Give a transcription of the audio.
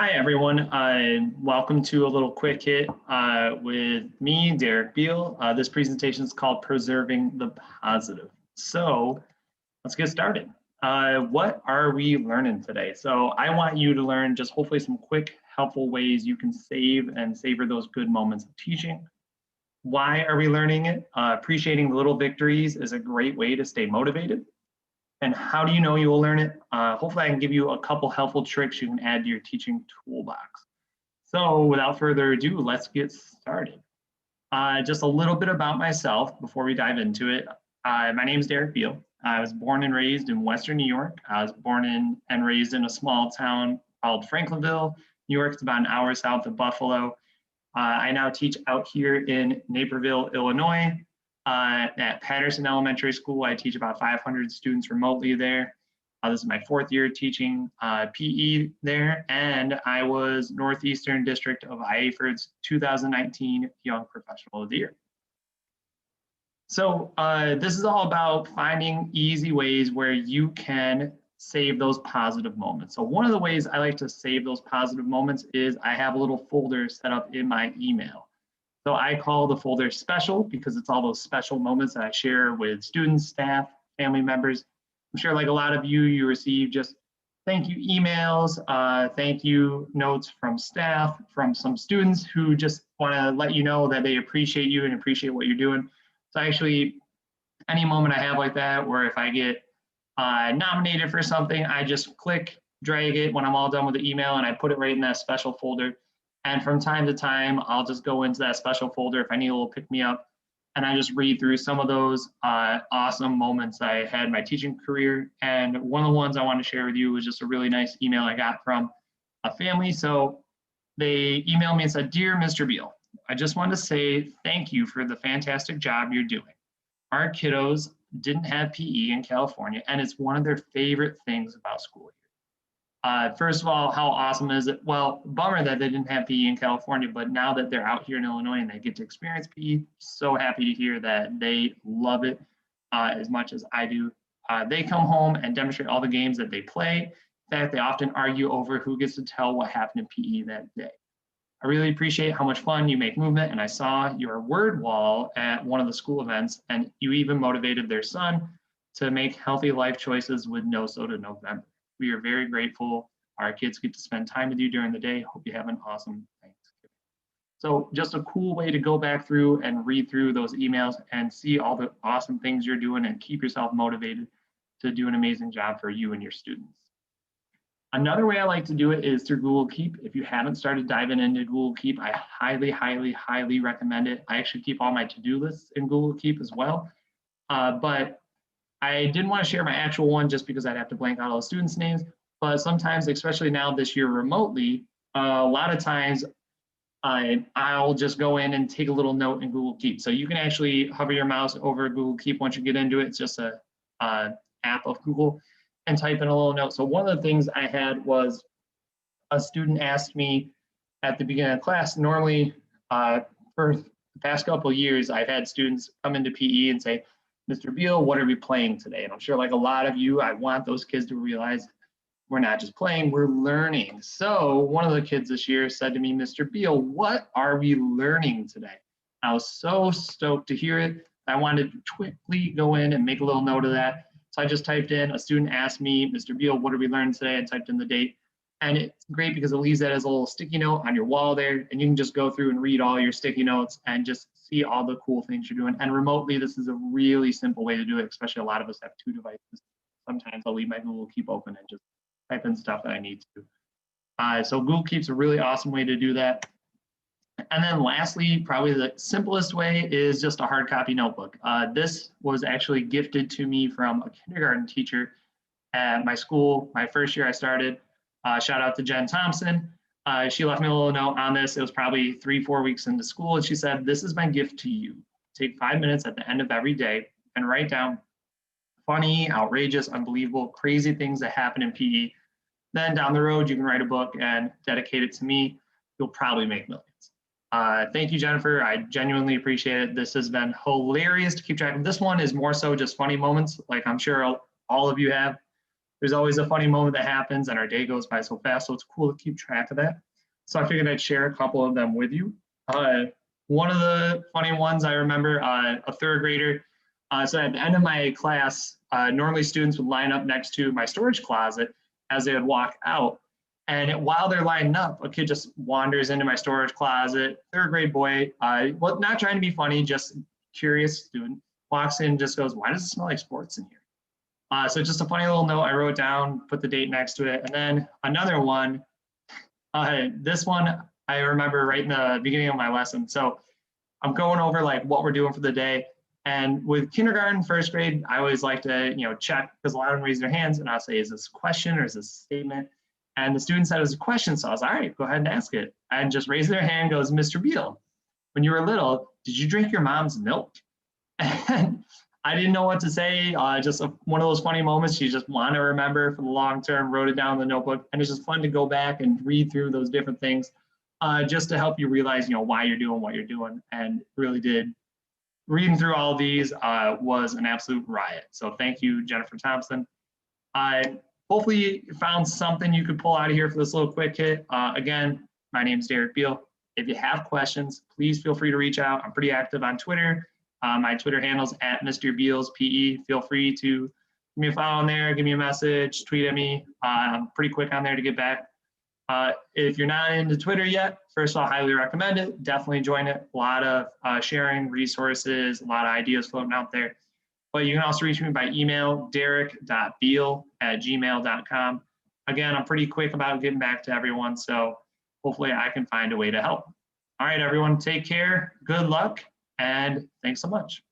Hi, everyone. Welcome to a little quick hit with me, Derrick Biehl. This presentation is called Preserving the Positive. So let's get started. What are we learning today? So I want you to learn just hopefully some quick, helpful ways you can save and savor those good moments of teaching. Why are we learning it? Appreciating the little victories is a great way to stay motivated. And how do you know you will learn it? Hopefully I can give you a couple helpful tricks you can add to your teaching toolbox. So without further ado, let's get started. Just a little bit about myself before we dive into it. My name is Derrick Biehl. I was born and raised in Western New York. I was born in and raised in a small town called Franklinville, New York. It's about an hour south of Buffalo. I now teach out here in Naperville, Illinois. At Patterson Elementary School, I teach about 500 students remotely there. This is my fourth year teaching PE there, and I was Northeastern District of IAFERD's 2019 Young Professional of the Year. So this is all about finding easy ways where you can save those positive moments. So one of the ways I like to save those positive moments is I have a little folder set up in my email. So I call the folder special because it's all those special moments that I share with students, staff, family members. I'm sure like a lot of you receive just thank you emails, thank you notes from staff, from some students who just want to let you know that they appreciate you and appreciate what you're doing. So actually, any moment I have like that, where if I get nominated for something, I just click, drag it when I'm all done with the email, and I put it right in that special folder. And from time to time, I'll just go into that special folder if I need a little pick-me-up, and I just read through some of those awesome moments I had in my teaching career. And one of the ones I want to share with you was just a really nice email I got from a family. So they emailed me and said, "Dear Mr. Biehl, I just want to say thank you for the fantastic job you're doing. Our kiddos didn't have PE in California, and it's one of their favorite things about school here. First of all, how awesome is it? Well, bummer that they didn't have PE in California, but now that they're out here in Illinois and they get to experience PE, so happy to hear that they love it as much as I do. They come home and demonstrate all the games that they play. In fact, they often argue over who gets to tell what happened in PE that day. I really appreciate how much fun you make movement, and I saw your word wall at one of the school events, and you even motivated their son to make healthy life choices with No Soda November. We are very grateful. Our kids get to spend time with you during the day. Hope you have an awesome Thanksgiving." So just a cool way to go back through and read through those emails and see all the awesome things you're doing and keep yourself motivated to do an amazing job for you and your students. Another way I like to do it is through Google Keep. If you haven't started diving into Google Keep, I highly, highly, highly recommend it. I actually keep all my to-do lists in Google Keep as well. But I didn't want to share my actual one just because I'd have to blank out all the students' names. But sometimes, especially now this year remotely, a lot of times I'll just go in and take a little note in Google Keep. So you can actually hover your mouse over Google Keep once you get into it. It's just a app of Google, and type in a little note. So one of the things I had was a student asked me at the beginning of class, normally for the past couple of years, I've had students come into PE and say, "Mr. Biehl, what are we playing today?" And I'm sure like a lot of you, I want those kids to realize we're not just playing, we're learning. So one of the kids this year said to me, "Mr. Biehl, what are we learning today?" I was so stoked to hear it. I wanted to quickly go in and make a little note of that. So I just typed in, a student asked me, "Mr. Biehl, what are we learning today?" and typed in the date. And it's great because it leaves that as a little sticky note on your wall there, and you can just go through and read all your sticky notes and just see all the cool things you're doing. And remotely, this is a really simple way to do it, especially a lot of us have two devices. Sometimes I'll leave my Google Keep open and just type in stuff that I need to. So Google Keep's a really awesome way to do that. And then lastly, probably the simplest way is just a hard copy notebook. This was actually gifted to me from a kindergarten teacher at my school. My first year I started, shout out to Jen Thompson. She left me a little note on this. It was probably 3-4 weeks into school, and she said, "This is my gift to you. Take 5 minutes at the end of every day and write down funny, outrageous, unbelievable, crazy things that happen in PE. Then down the road, you can write a book and dedicate it to me. You'll probably make millions." Thank you, Jennifer. I genuinely appreciate it. This has been hilarious to keep track of. This one is more so just funny moments, like I'm sure all of you have. there's always a funny moment that happens and our day goes by so fast. So it's cool to keep track of that. So I figured I'd share a couple of them with you. One of the funny ones I remember, a third grader. So at the end of my class, normally students would line up next to my storage closet as they would walk out. And while they're lining up, a kid just wanders into my storage closet. Third grade boy, well, not trying to be funny, just curious student, walks in, just goes, "Why does it smell like sports in here?" So just a funny little note I wrote down, put the date next to it. And then another one, this one I remember right in the beginning of my lesson. So I'm going over like what we're doing for the day. And with kindergarten, first grade, I always like to, check, because a lot of them raise their hands and I'll say, is this a question or is this a statement? And the student said it was a question. So I was, all right, go ahead and ask it. And just raise their hand, goes, "Mr. Biehl, when you were little, did you drink your mom's milk?" And I didn't know what to say. Just one of those funny moments you just want to remember for the long term, wrote it down in the notebook. And it's just fun to go back and read through those different things just to help you realize, why you're doing what you're doing. And really did. Reading through all of these was an absolute riot. So thank you, Jennifer Thompson. Hopefully you found something you could pull out of here for this little quick hit. Again, my name is Derrick Biehl. If you have questions, please feel free to reach out. I'm pretty active on Twitter. My Twitter handle's @Mr. Biehl's PE. Feel free to give me a follow on there, give me a message, tweet at me. I'm pretty quick on there to get back. If you're not into Twitter yet, first of all, highly recommend it. Definitely join it. A lot of sharing resources, a lot of ideas floating out there. But you can also reach me by email, derrick.biehl@gmail.com. Again, I'm pretty quick about getting back to everyone, so hopefully I can find a way to help. All right, everyone, take care, good luck, and thanks so much.